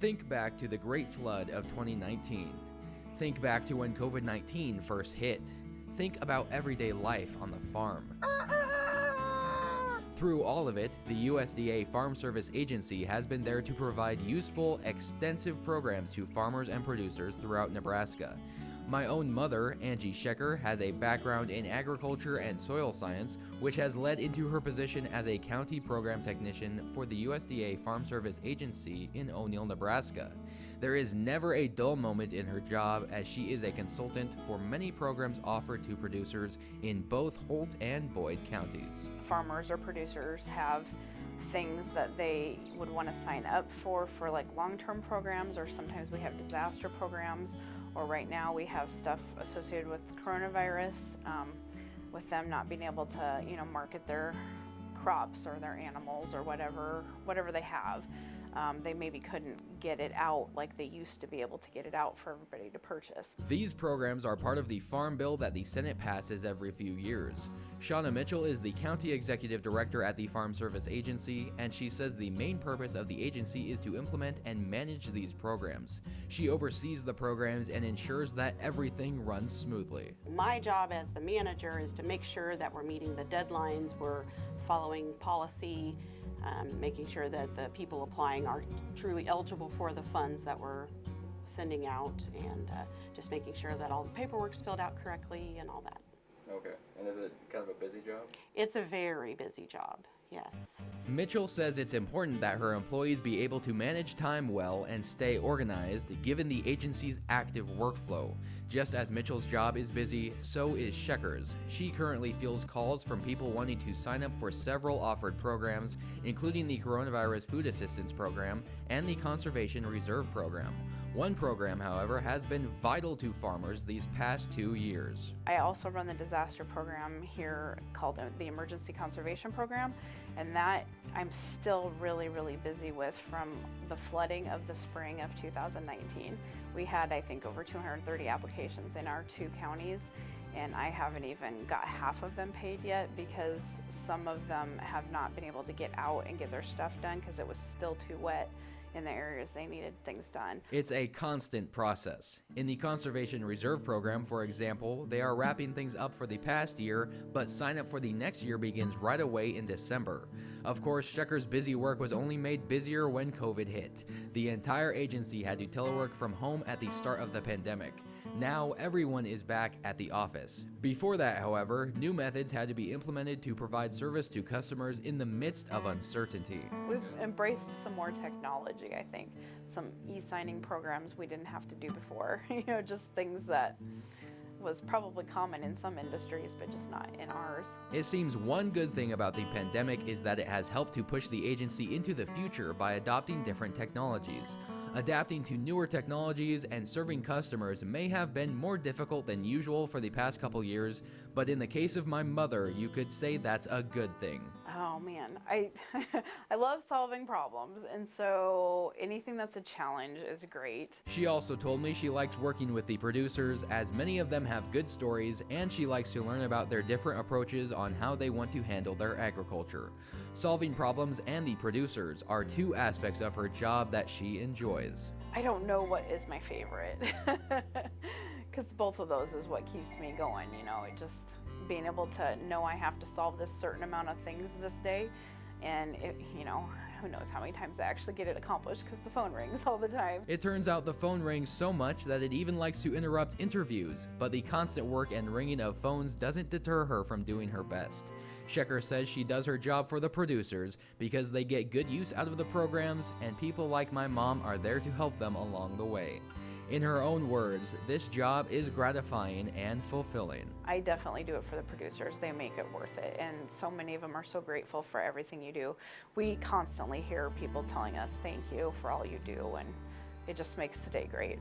Think back to the Great Flood of 2019. Think back to when COVID-19 first hit. Think about everyday life on the farm. Through all of it, the USDA Farm Service Agency has been there to provide useful, extensive programs to farmers and producers throughout Nebraska. My own mother, Angie Schecker, has a background in agriculture and soil science, which has led into her position as a county program technician for the USDA Farm Service Agency in O'Neill, Nebraska. There is never a dull moment in her job, as she is a consultant for many programs offered to producers in both Holt and Boyd counties. Farmers or producers have things that they would want to sign up for like long-term programs, or sometimes we have disaster programs, or right now we have stuff associated with coronavirus, with them not being able to, market their crops or their animals or whatever they have. They maybe couldn't get it out like they used to be able to get it out for everybody to purchase. These programs are part of the Farm Bill that the Senate passes every few years. Shauna Mitchell is the County Executive Director at the Farm Service Agency, and she says the main purpose of the agency is to implement and manage these programs. She oversees the programs and ensures that everything runs smoothly. My job as the manager is to make sure that we're meeting the deadlines, we're following policy, making sure that the people applying are truly eligible for the funds that we're sending out, and just making sure that all the paperwork's filled out correctly and all that. Okay, and is it kind of a busy job? It's a very busy job, yes. Mitchell says it's important that her employees be able to manage time well and stay organized given the agency's active workflow. Just as Mitchell's job is busy, so is Schecker's. She currently fields calls from people wanting to sign up for several offered programs, including the Coronavirus Food Assistance Program and the Conservation Reserve Program. One program, however, has been vital to farmers these past 2 years. I also run the disaster program here called the Emergency Conservation Program, and that I'm still really busy with from the flooding of the spring of 2019. We had, I think, over 230 applications in our 2 counties, and I haven't even got half of them paid yet because some of them have not been able to get out and get their stuff done because it was still too wet in the areas they needed things done. It's a constant process. In the Conservation Reserve Program, for example, they are wrapping things up for the past year, but sign up for the next year begins right away in December. Of course, Schecker's busy work was only made busier when COVID hit. The entire agency had to telework from home at the start of the pandemic. Now everyone is back at the office. Before that, however, new methods had to be implemented to provide service to customers in the midst of uncertainty. We've embraced some more technology, I think. Some e-signing programs we didn't have to do before. Just things that was probably common in some industries, but just not in ours. It seems one good thing about the pandemic is that it has helped to push the agency into the future by adopting different technologies. Adapting to newer technologies and serving customers may have been more difficult than usual for the past couple years, but in the case of my mother, you could say that's a good thing. Oh man, I love solving problems, and so anything that's a challenge is great. She also told me she likes working with the producers, as many of them have good stories, and she likes to learn about their different approaches on how they want to handle their agriculture. Solving problems and the producers are 2 aspects of her job that she enjoys. I don't know what is my favorite, because both of those is what keeps me going, it just being able to know I have to solve this certain amount of things this day, and who knows how many times I actually get it accomplished because the phone rings all the time. It turns out the phone rings so much that it even likes to interrupt interviews, but the constant work and ringing of phones doesn't deter her from doing her best. Schecker says she does her job for the producers because they get good use out of the programs, and people like my mom are there to help them along the way. In her own words, this job is gratifying and fulfilling. I definitely do it for the producers. They make it worth it, and so many of them are so grateful for everything you do. We constantly hear people telling us thank you for all you do, and it just makes the day great.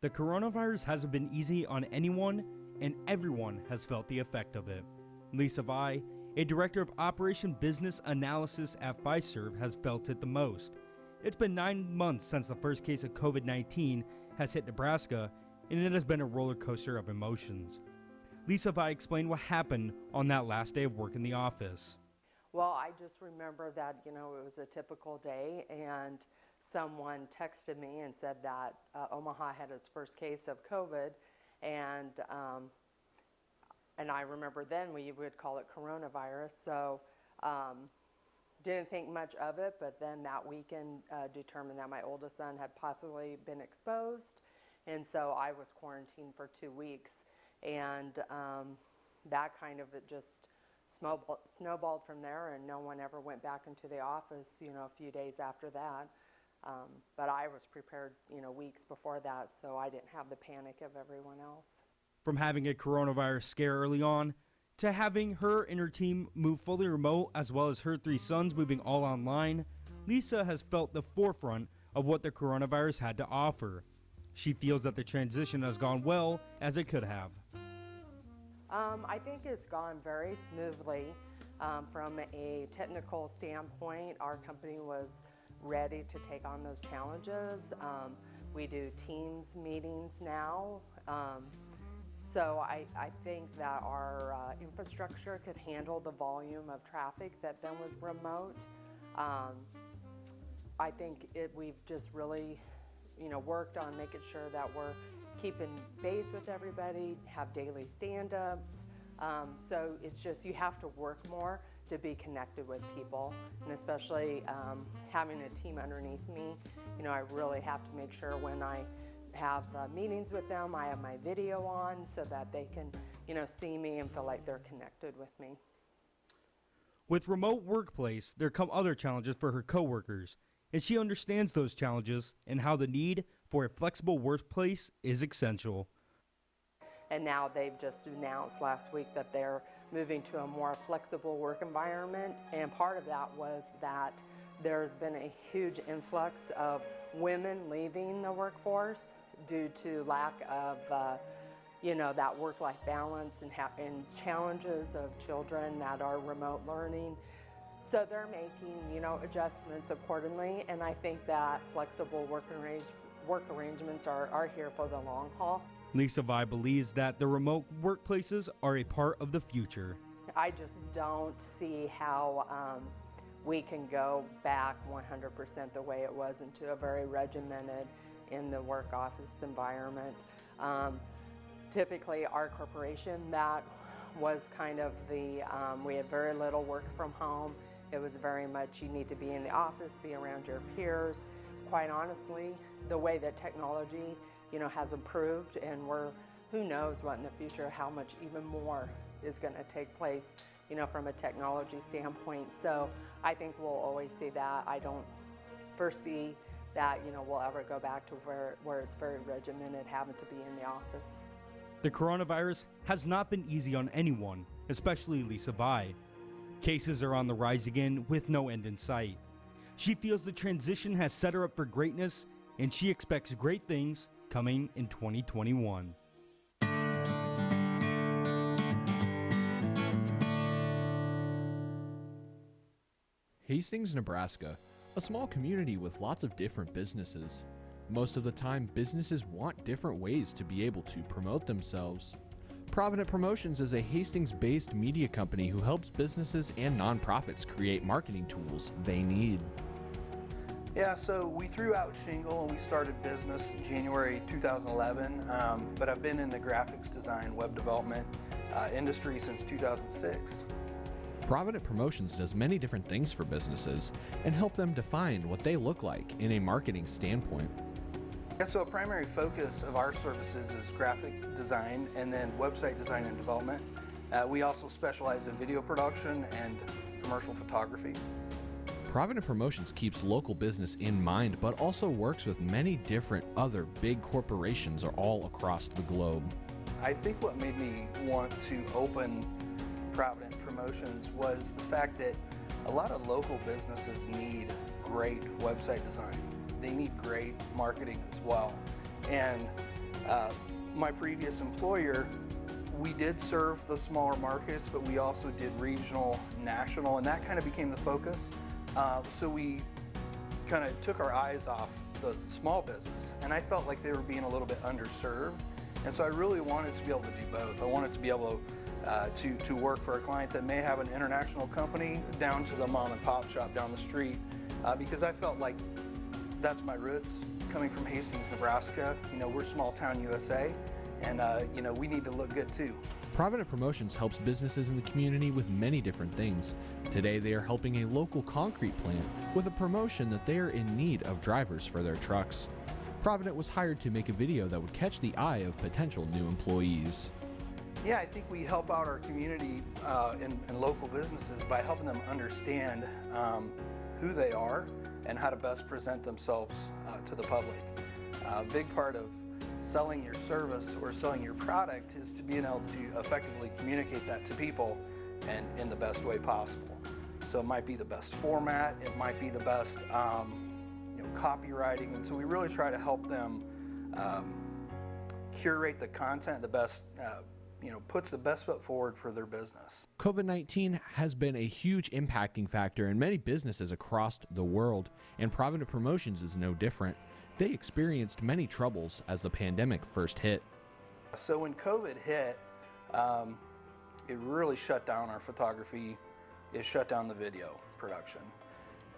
The coronavirus hasn't been easy on anyone, and everyone has felt the effect of it. Lisa Vai, a director of Operation Business Analysis at Fiserv, has felt it the most. It's been 9 months since the first case of COVID-19 has hit Nebraska, and it has been a roller coaster of emotions. Lisa Vi explained what happened on that last day of work in the office. Well, I just remember that, it was a typical day, and someone texted me and said that Omaha had its first case of COVID, and I remember then we would call it coronavirus, so didn't think much of it, but then that weekend determined that my oldest son had possibly been exposed, and so I was quarantined for 2 weeks, and that kind of it just snowballed from there, and no one ever went back into the office, a few days after that. But I was prepared, weeks before that, so I didn't have the panic of everyone else. From having a coronavirus scare early on, to having her and her team move fully remote, as well as her 3 sons moving all online, Lisa has felt the forefront of what the coronavirus had to offer. She feels that the transition has gone well as it could have. I think it's gone very smoothly. From a technical standpoint, our company was ready to take on those challenges. We do Teams meetings now. So I think that our infrastructure could handle the volume of traffic that then was remote. I think we've just really, worked on making sure that we're keeping base with everybody, have daily stand-ups. So it's just, you have to work more to be connected with people, and especially having a team underneath me, I really have to make sure when I have meetings with them, I have my video on so that they can, see me and feel like they're connected with me. With remote workplace, there come other challenges for her coworkers, and she understands those challenges and how the need for a flexible workplace is essential. And now they've just announced last week that they're moving to a more flexible work environment, and part of that was that there's been a huge influx of women leaving the workforce due to lack of that work-life balance and challenges of children that are remote learning. So they're making adjustments accordingly, and I think that flexible work arrangements are here for the long haul. Lisa Vi believes that the remote workplaces are a part of the future. I just don't see how we can go back 100% the way it was into a very regimented in the work office environment. Typically our corporation, that was kind of we had very little work from home. It was very much you need to be in the office, be around your peers. Quite honestly, the way that technology has improved, and who knows what in the future, how much even more is going to take place, from a technology standpoint. So I think we'll always see that. I don't foresee that, we'll ever go back to where it's very regimented, having to be in the office. The coronavirus has not been easy on anyone, especially Lisa Vi. Cases are on the rise again with no end in sight. She feels the transition has set her up for greatness, and she expects great things coming in 2021. Hastings, Nebraska, a small community with lots of different businesses. Most of the time, businesses want different ways to be able to promote themselves. Provident Promotions is a Hastings-based media company who helps businesses and nonprofits create marketing tools they need. Yeah, so we threw out shingle and we started business in January 2011, but I've been in the graphics design, web development industry since 2006. Provident Promotions does many different things for businesses and help them define what they look like in a marketing standpoint. Yeah, so a primary focus of our services is graphic design and then website design and development. We also specialize in video production and commercial photography. Provident Promotions keeps local business in mind, but also works with many different other big corporations all across the globe. I think what made me want to open Provident Promotions was the fact that a lot of local businesses need great website design. They need great marketing as well. And my previous employer, we did serve the smaller markets, but we also did regional, national, and that kind of became the focus. So we kind of took our eyes off the small business, and I felt like they were being a little bit underserved. And so I really wanted to be able to do both. I wanted to be able to work for a client that may have an international company down to the mom and pop shop down the street, because I felt like that's my roots, coming from Hastings, Nebraska. You know, we're small town USA, and you know, we need to look good too. Provident Promotions helps businesses in the community with many different things. Today they are helping a local concrete plant with a promotion that they are in need of drivers for their trucks. Provident was hired to make a video that would catch the eye of potential new employees. Yeah, I think we help out our community and local businesses by helping them understand who they are and how to best present themselves to the public. A big part of selling your service or selling your product is to being able to effectively communicate that to people and in the best way possible. So it might be the best format, it might be the best copywriting, and so we really try to help them curate the content the best, puts the best foot forward for their business. COVID-19 has been a huge impacting factor in many businesses across the world, and Provident Promotions is no different. They experienced many troubles as the pandemic first hit. So when COVID hit, it really shut down our photography. It shut down the video production.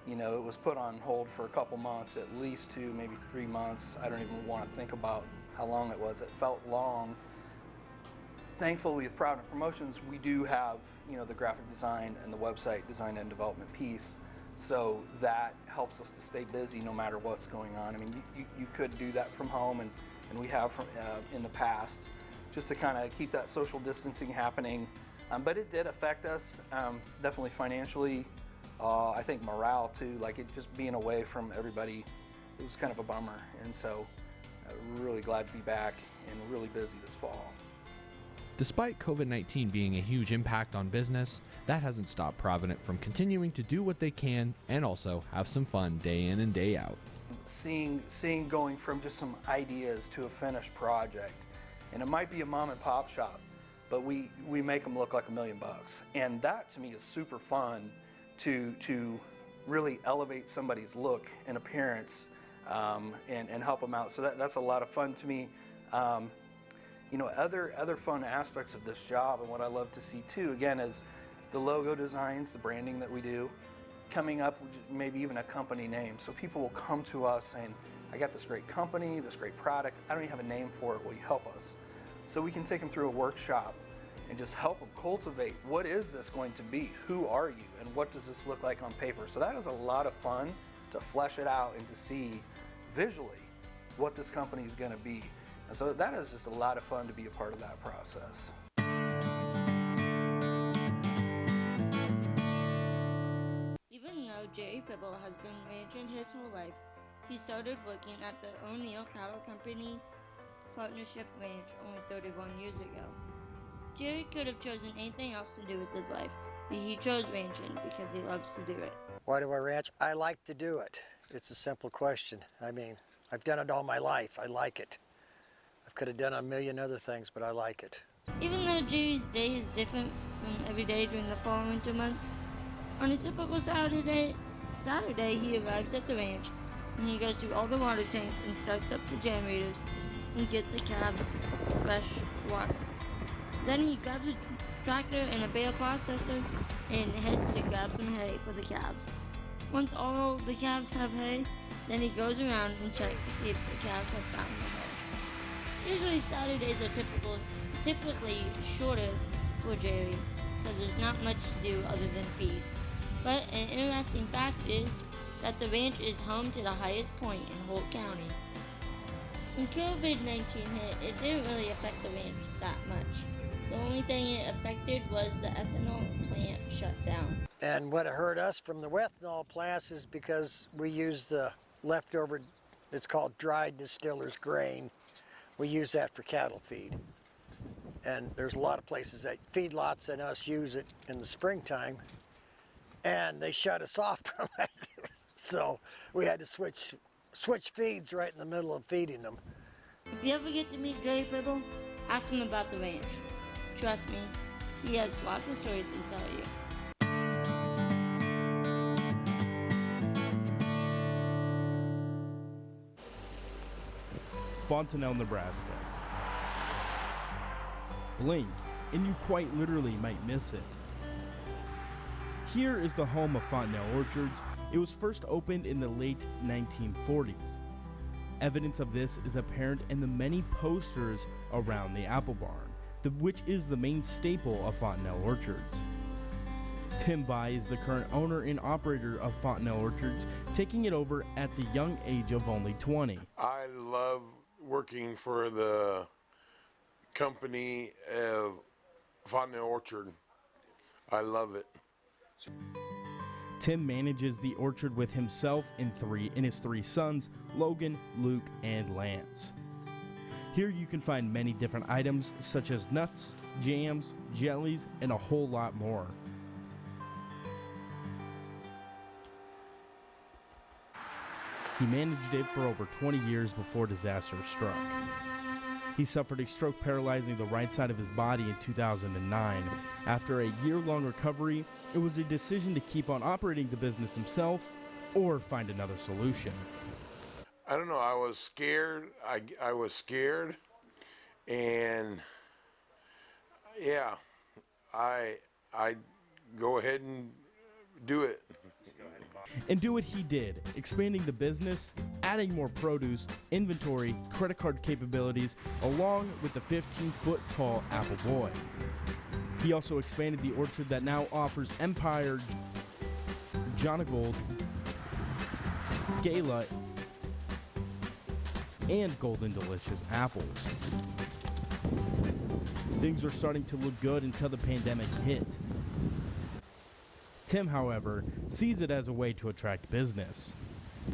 You know, it was put on hold for a couple months, at least 2, maybe 3 months. I don't even want to think about how long it was. It felt long. Thankfully, with Provident Promotions, we do have, the graphic design and the website design and development piece. So that helps us to stay busy no matter what's going on. I mean, you could do that from home, and we have from in the past, just to kind of keep that social distancing happening. But it did affect us, definitely financially. I think morale too, like it just being away from everybody, it was kind of a bummer. And so we're really glad to be back and really busy this fall. Despite COVID-19 being a huge impact on business, that hasn't stopped Provident from continuing to do what they can and also have some fun day in and day out. Seeing going from just some ideas to a finished project, and it might be a mom and pop shop, but we make them look like $1 million. And that to me is super fun to really elevate somebody's look and appearance and help them out. So that's a lot of fun to me. Other fun aspects of this job and what I love to see too, again, is the logo designs, the branding that we do, coming up with maybe even a company name. So people will come to us saying, I got this great company, this great product, I don't even have a name for it, will you help us? So we can take them through a workshop and just help them cultivate, what is this going to be? Who are you? And what does this look like on paper? So that is a lot of fun to flesh it out and to see visually what this company is going to be. And so that is just a lot of fun to be a part of that process. Even though Jerry Pibble has been ranching his whole life, he started working at the O'Neill Cattle Company Partnership Ranch only 31 years ago. Jerry could have chosen anything else to do with his life, but he chose ranching because he loves to do it. Why do I ranch? I like to do it. It's a simple question. I mean, I've done it all my life. I like it. I could have done a million other things, but I like it. Even though Jerry's day is different from every day during the fall and winter months, on a typical Saturday he arrives at the ranch and he goes through all the water tanks and starts up the generators and gets the calves fresh water. Then he grabs a tractor and a bale processor and heads to grab some hay for the calves. Once all the calves have hay, then he goes around and checks to see if the calves have found the hay. Usually Saturdays are typically shorter for Jerry because there's not much to do other than feed. But an interesting fact is that the ranch is home to the highest point in Holt County. When COVID-19 hit, it didn't really affect the ranch that much. The only thing it affected was the ethanol plant shut down. And what hurt us from the ethanol plants is because we use the leftover, it's called dried distiller's grain. We use that for cattle feed. And there's a lot of places that feedlots and us use it in the springtime, and they shut us off from it. So we had to switch feeds right in the middle of feeding them. If you ever get to meet Jerry Pibble, ask him about the ranch. Trust me, he has lots of stories to tell you. Fontenelle, Nebraska. Blink, and you quite literally might miss it. Here is the home of Fontenelle Orchards. It was first opened in the late 1940s. Evidence of this is apparent in the many posters around the apple barn, which is the main staple of Fontenelle Orchards. Tim Vai is the current owner and operator of Fontenelle Orchards, taking it over at the young age of only 20. I love working for the company of Fontenelle Orchard. I love it. Tim manages the orchard with himself and his three sons, Logan, Luke, and Lance. Here you can find many different items such as nuts, jams, jellies, and a whole lot more. He managed it for over 20 years before disaster struck. He suffered a stroke paralyzing the right side of his body in 2009. After a year-long recovery, it was a decision to keep on operating the business himself or find another solution. I don't know, I was scared. I was scared, and yeah, I go ahead and do it. And do what he did, expanding the business, adding more produce, inventory, credit card capabilities, along with the 15-foot tall Apple Boy. He also expanded the orchard that now offers Empire, Jonagold, Gala, and Golden Delicious apples. Things were starting to look good until the pandemic hit. Tim, however, sees it as a way to attract business,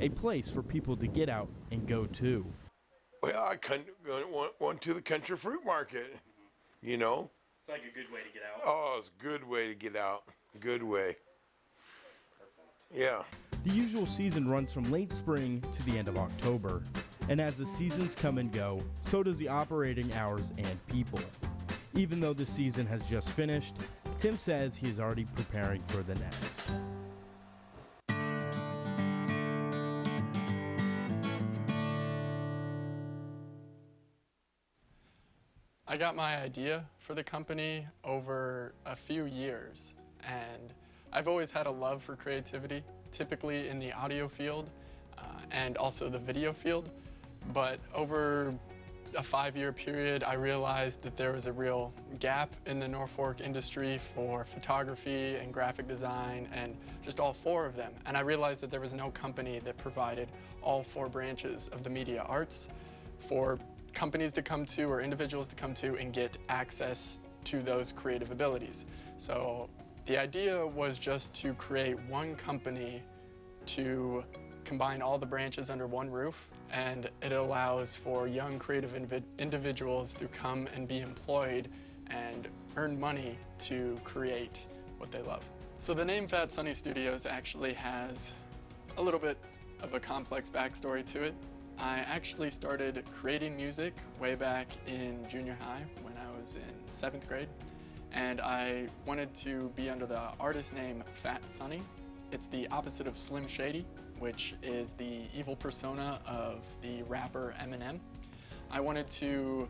a place for people to get out and go to. Well, I went to the country fruit market, you know. It's like a good way to get out. Oh, it's a good way to get out. Good way. Perfect. Yeah. The usual season runs from late spring to the end of October. And as the seasons come and go, so does the operating hours and people. Even though the season has just finished, Tim says he is already preparing for the next. I got my idea for the company over a few years, and I've always had a love for creativity, typically in the audio field and also the video field. But over a 5-year period, I realized that there was a real gap in the Norfolk industry for photography and graphic design and just all 4 of them. And I realized that there was no company that provided all 4 branches of the media arts for companies to come to or individuals to come to and get access to those creative abilities. So the idea was just to create one company to combine all the branches under one roof, and it allows for young creative individuals to come and be employed and earn money to create what they love. So the name Fat Sunny Studios actually has a little bit of a complex backstory to it. I actually started creating music way back in junior high when I was in 7th grade, and I wanted to be under the artist name Fat Sunny. It's the opposite of Slim Shady, which is the evil persona of the rapper Eminem. I wanted to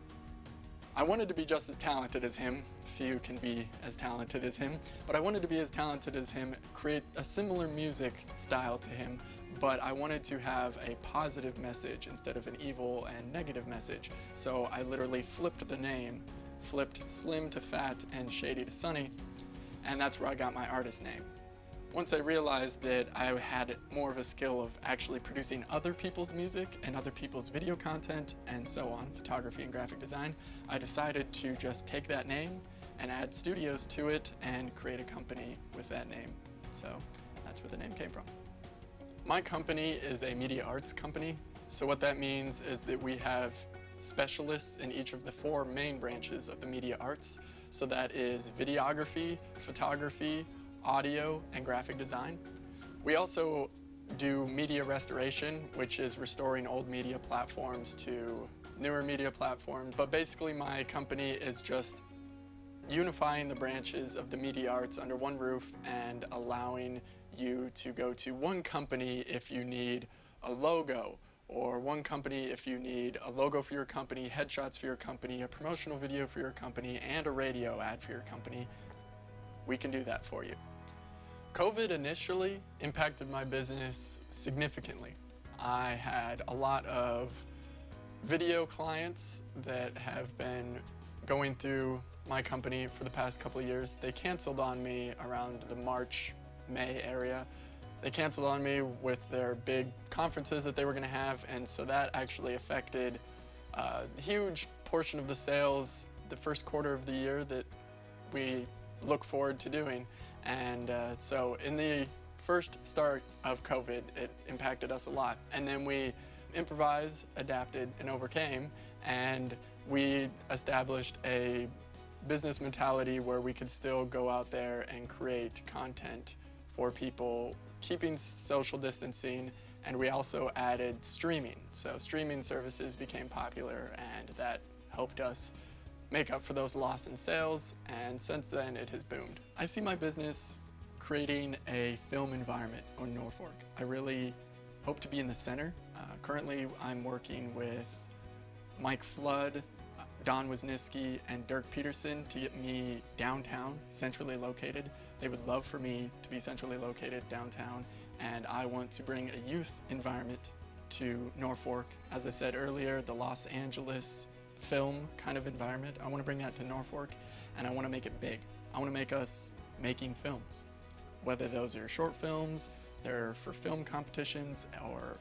be just as talented as him. Few can be as talented as him, but I wanted to be as talented as him, create a similar music style to him, but I wanted to have a positive message instead of an evil and negative message. So I literally flipped the name, flipped Slim to Fat and Shady to Sunny, and that's where I got my artist name. Once I realized that I had more of a skill of actually producing other people's music and other people's video content and so on, photography and graphic design, I decided to just take that name and add studios to it and create a company with that name. So that's where the name came from. My company is a media arts company. So what that means is that we have specialists in each of the 4 main branches of the media arts. So that is videography, photography, audio, and graphic design. We also do media restoration, which is restoring old media platforms to newer media platforms. But basically my company is just unifying the branches of the media arts under one roof and allowing you to go to one company if you need a logo or one company if you need a logo for your company, headshots for your company, a promotional video for your company, and a radio ad for your company, we can do that for you. COVID initially impacted my business significantly. I had a lot of video clients that have been going through my company for the past couple of years. They canceled on me around the March, May area. They canceled on me with their big conferences that they were going to have, and so that actually affected a huge portion of the sales the first quarter of the year that we look forward to doing. And so in the first start of COVID, it impacted us a lot. And then we improvised, adapted, and overcame, and we established a business mentality where we could still go out there and create content for people, keeping social distancing, and we also added streaming. So streaming services became popular, and that helped us make up for those loss in sales, and since then it has boomed. I see my business creating a film environment on Norfolk. I really hope to be in the center. Currently I'm working with Mike Flood, Don Wisniewski, and Dirk Peterson to get me downtown, centrally located. They would love for me to be centrally located downtown, and I want to bring a youth environment to Norfolk. As I said earlier, the Los Angeles film kind of environment, I want to bring that to Norfolk, and I want to make it big. I want to make us making films, whether those are short films, they're for film competitions, or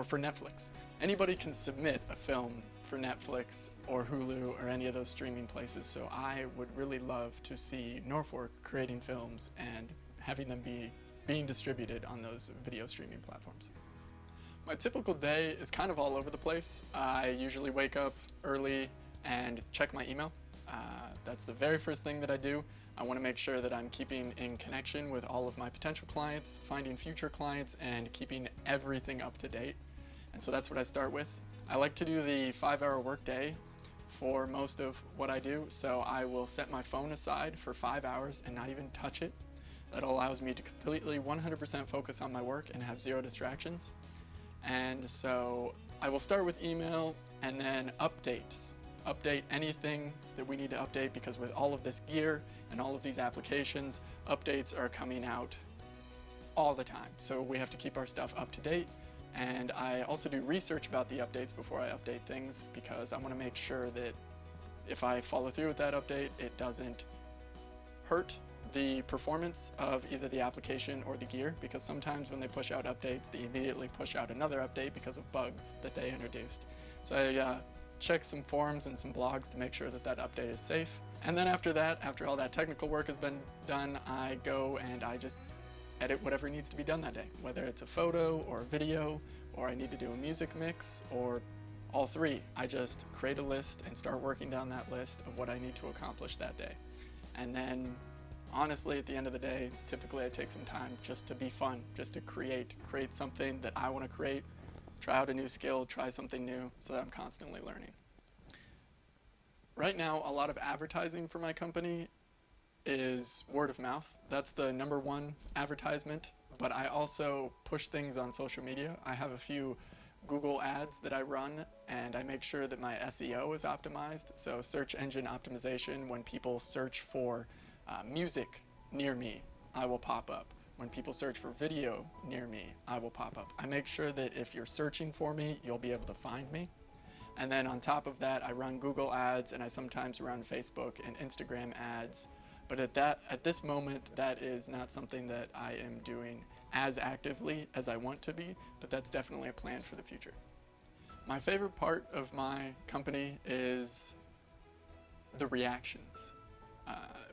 for Netflix. Anybody can submit a film for Netflix or Hulu or any of those streaming places, so I would really love to see Norfolk creating films and having them being distributed on those video streaming platforms. My typical day is kind of all over the place. I usually wake up early and check my email. That's the very first thing that I do. I want to make sure that I'm keeping in connection with all of my potential clients, finding future clients, and keeping everything up to date. And so that's what I start with. I like to do the 5-hour workday for most of what I do, so I will set my phone aside for 5 hours and not even touch it. That allows me to completely 100% focus on my work and have zero distractions. And so I will start with email and then updates. Update anything that we need to update, because with all of this gear and all of these applications, updates are coming out all the time. So we have to keep our stuff up to date. And I also do research about the updates before I update things, because I want to make sure that if I follow through with that update, it doesn't hurt the performance of either the application or the gear, because sometimes when they push out updates, they immediately push out another update because of bugs that they introduced. So I check some forums and some blogs to make sure that that update is safe. And then after that, after all that technical work has been done, I go and I just edit whatever needs to be done that day, whether it's a photo or a video, or I need to do a music mix, or all three. I just create a list and start working down that list of what I need to accomplish that day. And then honestly, at the end of the day, typically I take some time just to be fun, just to create something that I want to create, try out a new skill, try something new, so that I'm constantly learning. Right now, a lot of advertising for my company is word of mouth. That's the #1 advertisement, but I also push things on social media. I have a few Google ads that I run, and I make sure that my SEO is optimized. So search engine optimization, when people search for music near me, I will pop up. When people search for video near me, I will pop up. I make sure that if you're searching for me, you'll be able to find me. And then on top of that, I run Google ads, and I sometimes run Facebook and Instagram ads. But at this moment, that is not something that I am doing as actively as I want to be, but that's definitely a plan for the future. My favorite part of my company is the reactions.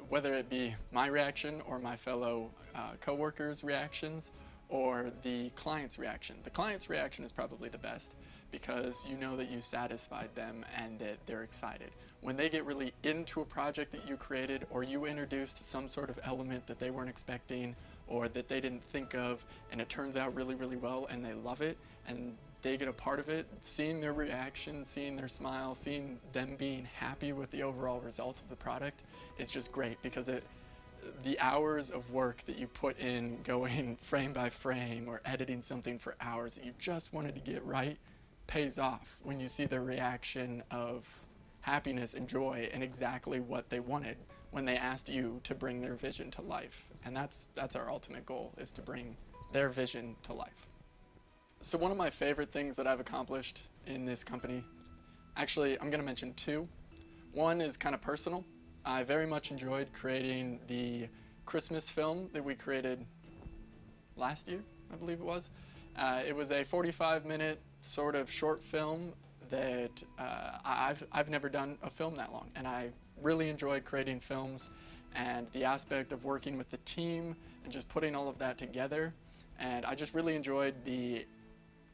Whether it be my reaction or my fellow coworkers' reactions or the client's reaction. The client's reaction is probably the best, because you know that you satisfied them and that they're excited. When they get really into a project that you created, or you introduced some sort of element that they weren't expecting or that they didn't think of, and it turns out really, really well, and they love it and they get a part of it, seeing their reaction, seeing their smile, seeing them being happy with the overall result of the product is just great, because the hours of work that you put in going frame by frame or editing something for hours that you just wanted to get right pays off when you see their reaction of happiness and joy and exactly what they wanted when they asked you to bring their vision to life. And that's our ultimate goal, is to bring their vision to life. So one of my favorite things that I've accomplished in this company, actually I'm going to mention two. One is kind of personal. I very much enjoyed creating the Christmas film that we created last year, I believe it was. It was a 45-minute sort of short film that I've never done a film that long, and I really enjoyed creating films and the aspect of working with the team and just putting all of that together. And I just really enjoyed the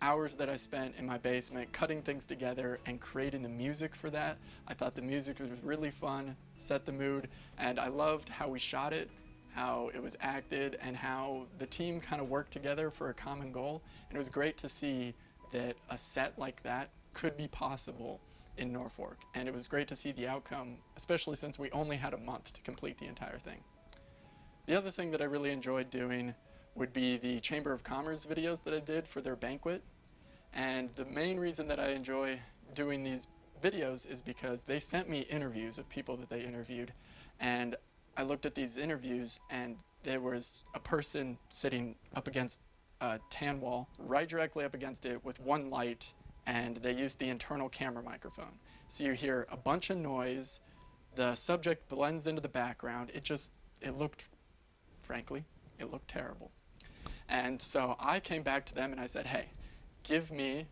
hours that I spent in my basement cutting things together and creating the music for that. I thought the music was really fun, set the mood, and I loved how we shot it, how it was acted, and how the team kind of worked together for a common goal. And it was great to see that a set like that could be possible in Norfolk. And it was great to see the outcome, especially since we only had a month to complete the entire thing. The other thing that I really enjoyed doing would be the Chamber of Commerce videos that I did for their banquet. And the main reason that I enjoy doing these videos is because they sent me interviews of people that they interviewed, and I looked at these interviews and there was a person sitting up against a tan wall, right directly up against it with one light, and they used the internal camera microphone. So you hear a bunch of noise, the subject blends into the background, it looked, frankly, it looked terrible. And so I came back to them and I said, hey, give me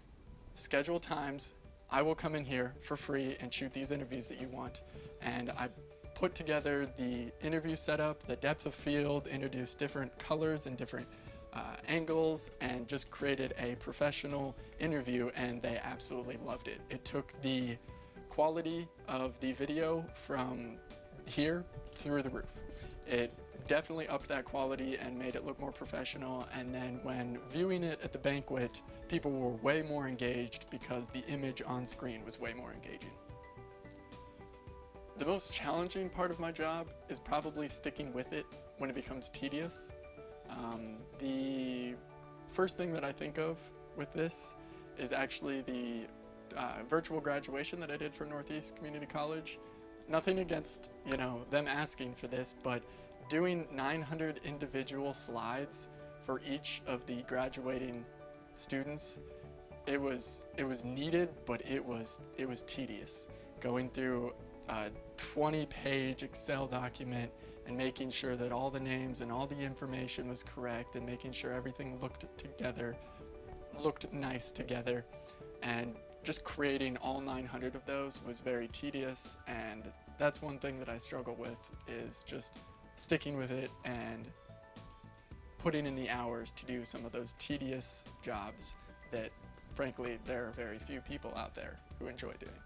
scheduled times, I will come in here for free and shoot these interviews that you want. And I put together the interview setup, the depth of field, introduced different colors and different angles, and just created a professional interview, and they absolutely loved it. It took the quality of the video from here through the roof. It definitely upped that quality and made it look more professional, and then when viewing it at the banquet, people were way more engaged because the image on screen was way more engaging. The most challenging part of my job is probably sticking with it when it becomes tedious. The first thing that I think of with this is actually the virtual graduation that I did for Northeast Community College. Nothing against, them asking for this, but doing 900 individual slides for each of the graduating students, it was needed, but it was tedious. Going through a 20-page Excel document and making sure that all the names and all the information was correct and making sure everything looked nice together, and just creating all 900 of those was very tedious. And that's one thing that I struggle with, is just sticking with it and putting in the hours to do some of those tedious jobs that, frankly, there are very few people out there who enjoy doing.